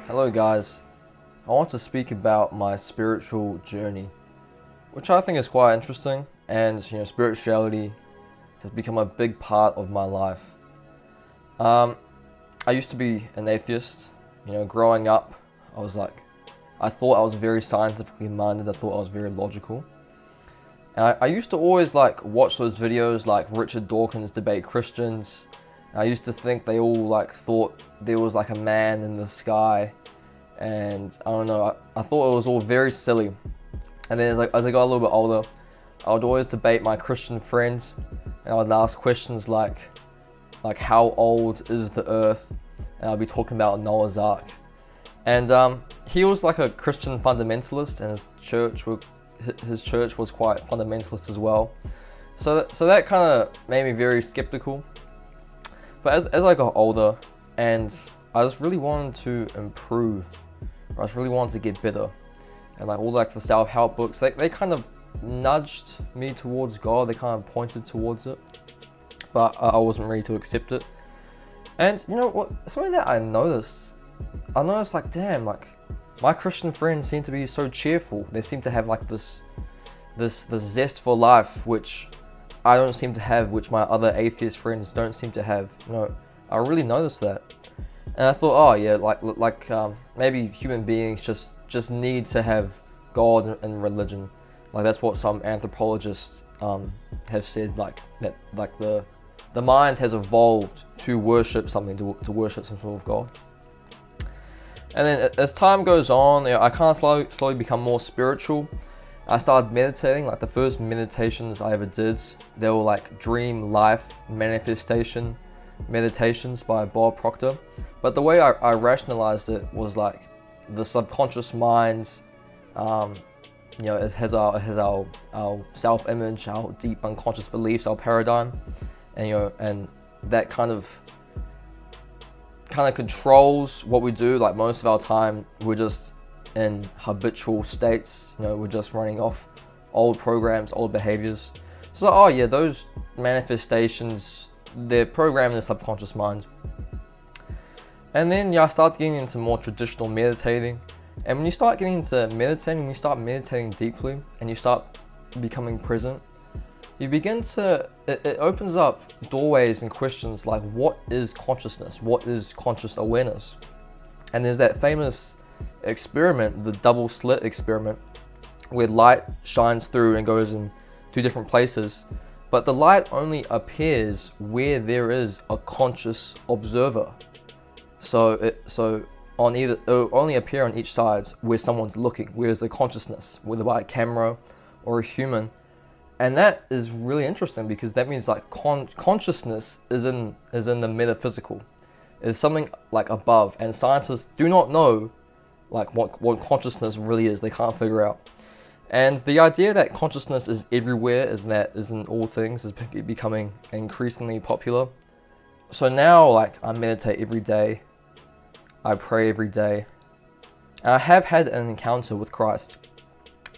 Hello guys, I want to speak about my spiritual journey, which I think is quite interesting, and spirituality has become a big part of my life. I used to be an atheist. Growing up, I thought I was very scientifically minded. I thought I was very logical. And I used to always watch those videos like Richard Dawkins debate Christians. I used to think they all thought there was a man in the sky, and I don't know. I thought it was all very silly. And then as I got a little bit older, I would always debate my Christian friends, and I would ask questions like how old is the Earth, and I'd be talking about Noah's Ark. And he was a Christian fundamentalist, and his church was quite fundamentalist as well. So that kind of made me very skeptical. But as I got older, and I just really wanted to improve, I just really wanted to get better, and all the self-help books, they kind of nudged me towards God. They kind of pointed towards it, but I wasn't ready to accept it. And you know what? Something that I noticed damn, my Christian friends seem to be so cheerful. They seem to have this zest for life, which I don't seem to have, which my other atheist friends don't seem to have. I really noticed that, and I thought, oh yeah, maybe human beings just need to have God and religion. That's what some anthropologists have said, that the mind has evolved to worship something, to worship some sort of God. And then as time goes on, I kind of slowly become more spiritual. I started meditating. The first meditations I ever did, they were dream life manifestation meditations by Bob Proctor. But the way I rationalized it was the subconscious mind, it has our self-image, our deep unconscious beliefs, our paradigm, and that kind of controls what we do. Most of our time, we're just in habitual states. We're just running off old programs, old behaviors. So, oh yeah, those manifestations, they're programmed in the subconscious mind. And then I started getting into more traditional meditating. And when you start getting into meditating, when you start meditating deeply and you start becoming present, you begin to, it opens up doorways and questions like, what is consciousness? What is conscious awareness? And there's that famous experiment, the double slit experiment, where light shines through and goes in two different places, but the light only appears where there is a conscious observer. So it'll only appear on each side where someone's looking, where there's a consciousness, whether by a camera or a human. And that is really interesting, because that means consciousness is in the metaphysical. It's something above, and scientists do not know what consciousness really is. They can't figure out. And the idea that consciousness is everywhere, is in all things, is becoming increasingly popular. So now I meditate every day, I pray every day, and I have had an encounter with Christ.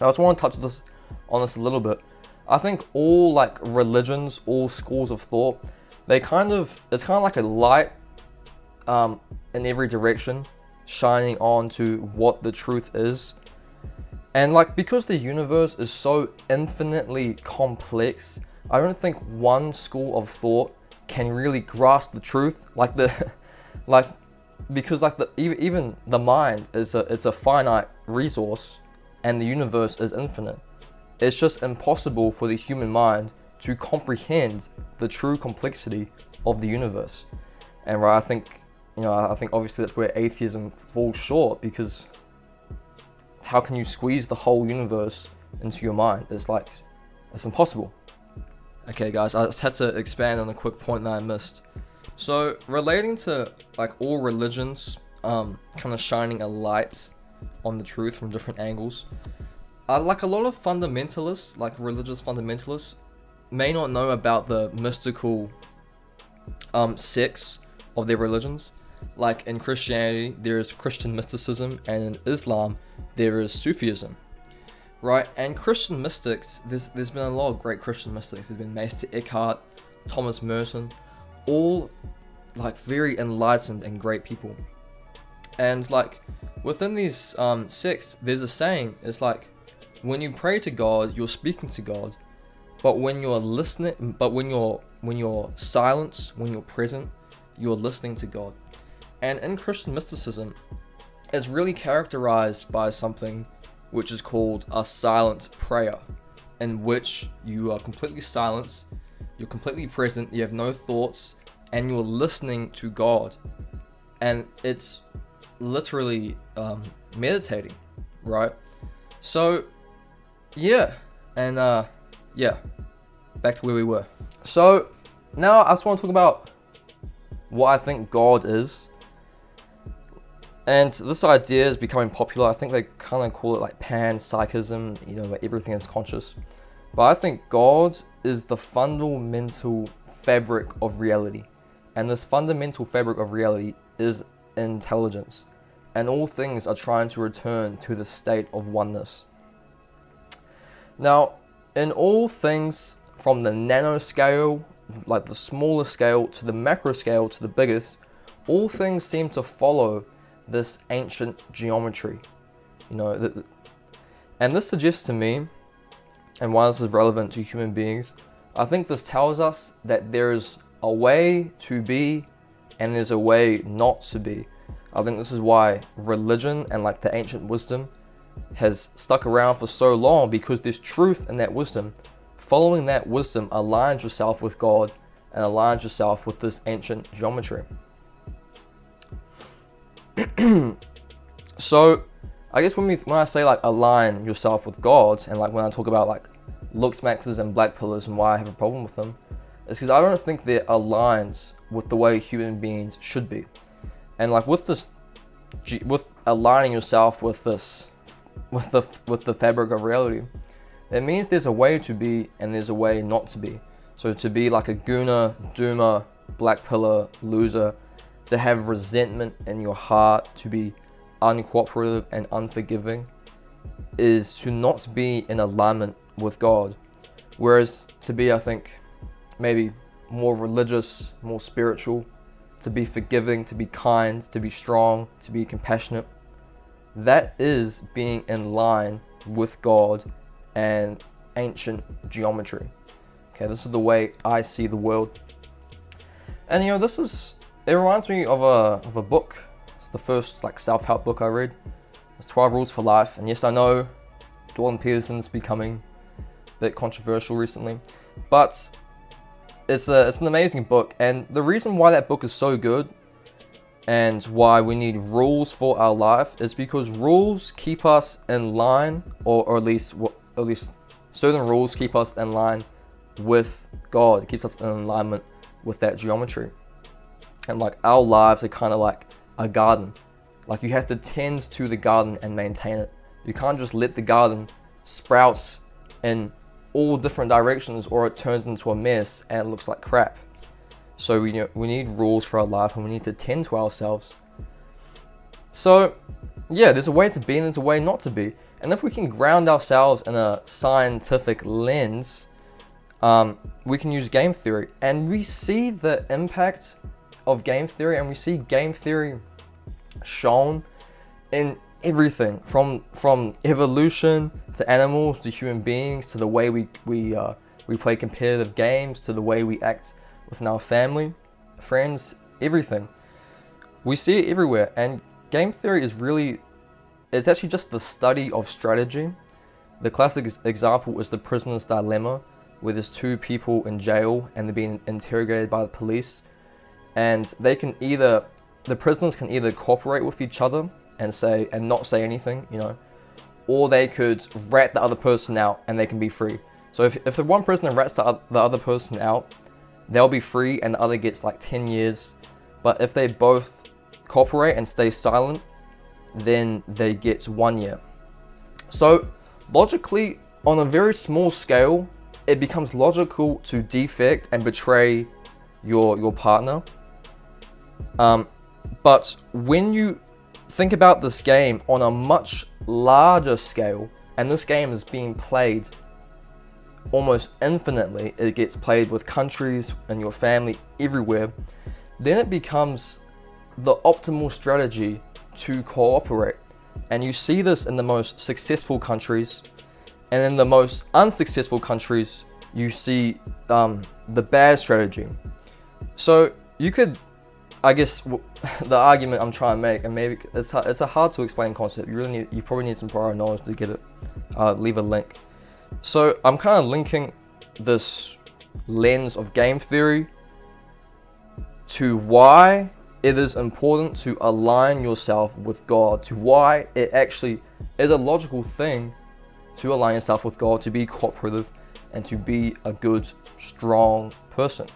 I just want to touch on this a little bit. I think all religions, all schools of thought, it's kind of like a light in every direction, shining on to what the truth is. And because the universe is so infinitely complex, I don't think one school of thought can really grasp the truth. Because even the mind it's a finite resource, and the universe is infinite. It's just impossible for the human mind to comprehend the true complexity of the universe. And I think obviously that's where atheism falls short, because how can you squeeze the whole universe into your mind? It's impossible. Okay guys, I just had to expand on a quick point that I missed. So relating to all religions, kind of shining a light on the truth from different angles. A lot of fundamentalists, religious fundamentalists, may not know about the mystical sects of their religions. In Christianity, there is Christian mysticism, and in Islam, there is Sufism, right? And Christian mystics, there's been a lot of great Christian mystics. There's been Meister Eckhart, Thomas Merton, all very enlightened and great people. And like within these sects, there's a saying. It's like when you pray to God, you're speaking to God, but when you're listening, but when you're silent, when you're present, you're listening to God. And in Christian mysticism, it's really characterized by something which is called a silent prayer, in which you are completely silent, you're completely present, you have no thoughts, and you're listening to God. And it's literally meditating, right? So, yeah, and yeah, back to where we were. So, now I just want to talk about what I think God is. And this idea is becoming popular. I think they kind of call it like panpsychism, where everything is conscious. But I think God is the fundamental fabric of reality. And this fundamental fabric of reality is intelligence. And all things are trying to return to the state of oneness. Now, in all things, from the nanoscale, like the smallest scale, to the macro scale, to the biggest, all things seem to follow this ancient geometry, and this suggests to me, and why this is relevant to human beings, I think this tells us that there is a way to be and there's a way not to be. I think this is why religion and like the ancient wisdom has stuck around for so long, because there's truth in that wisdom. Following that wisdom aligns yourself with God and aligns yourself with this ancient geometry. So I guess when I say like align yourself with God, and like when I talk about like looks maxes and black pillars and why I have a problem with them, it's because I don't think they're aligned with the way human beings should be. And like with aligning yourself with this, with the fabric of reality, it means there's a way to be and there's a way not to be. So to be like a gooner, doomer, black pillar, loser, to have resentment in your heart, to be uncooperative and unforgiving, is to not be in alignment with God. Whereas to be, I think, maybe more religious, more spiritual, to be forgiving, to be kind, to be strong, to be compassionate, that is being in line with God and ancient geometry. Okay, this is the way I see the world. And it reminds me of a book. It's the first like self-help book I read. It's 12 Rules for Life. And yes, I know Jordan Peterson's becoming a bit controversial recently, but it's an amazing book. And the reason why that book is so good and why we need rules for our life is because rules keep us in line, or at least certain rules keep us in line with God. It keeps us in alignment with that geometry. And like our lives are kind of like a garden. Like you have to tend to the garden and maintain it. You can't just let the garden sprout in all different directions, or it turns into a mess and it looks like crap. So we need rules for our life, and we need to tend to ourselves. So yeah, there's a way to be and there's a way not to be. And if we can ground ourselves in a scientific lens, we can use game theory. And we see the impact of game theory, and we see game theory shown in everything from evolution to animals to human beings, to the way we play competitive games, to the way we act within our family, friends, everything. We see it everywhere. And game theory it's actually just the study of strategy. The classic example is the prisoner's dilemma, where there's two people in jail and they're being interrogated by the police, and the prisoners can either cooperate with each other and not say anything, or they could rat the other person out and they can be free. So if the one prisoner rats the other person out, they'll be free and the other gets like 10 years. But if they both cooperate and stay silent, then they get 1 year. So logically, on a very small scale, it becomes logical to defect and betray your partner. But when you think about this game on a much larger scale, and this game is being played almost infinitely, it gets played with countries and your family everywhere, then it becomes the optimal strategy to cooperate. And you see this in the most successful countries, and in the most unsuccessful countries, you see the bad strategy. So you could, I guess, the argument I'm trying to make, and maybe it's a hard to explain concept. You probably need some prior knowledge to get it. Leave a link. So I'm kind of linking this lens of game theory to why it is important to align yourself with God, to why it actually is a logical thing to align yourself with God, to be cooperative, and to be a good, strong person.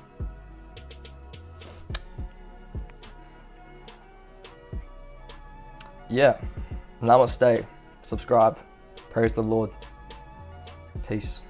Yeah. Namaste. Subscribe. Praise the Lord. Peace.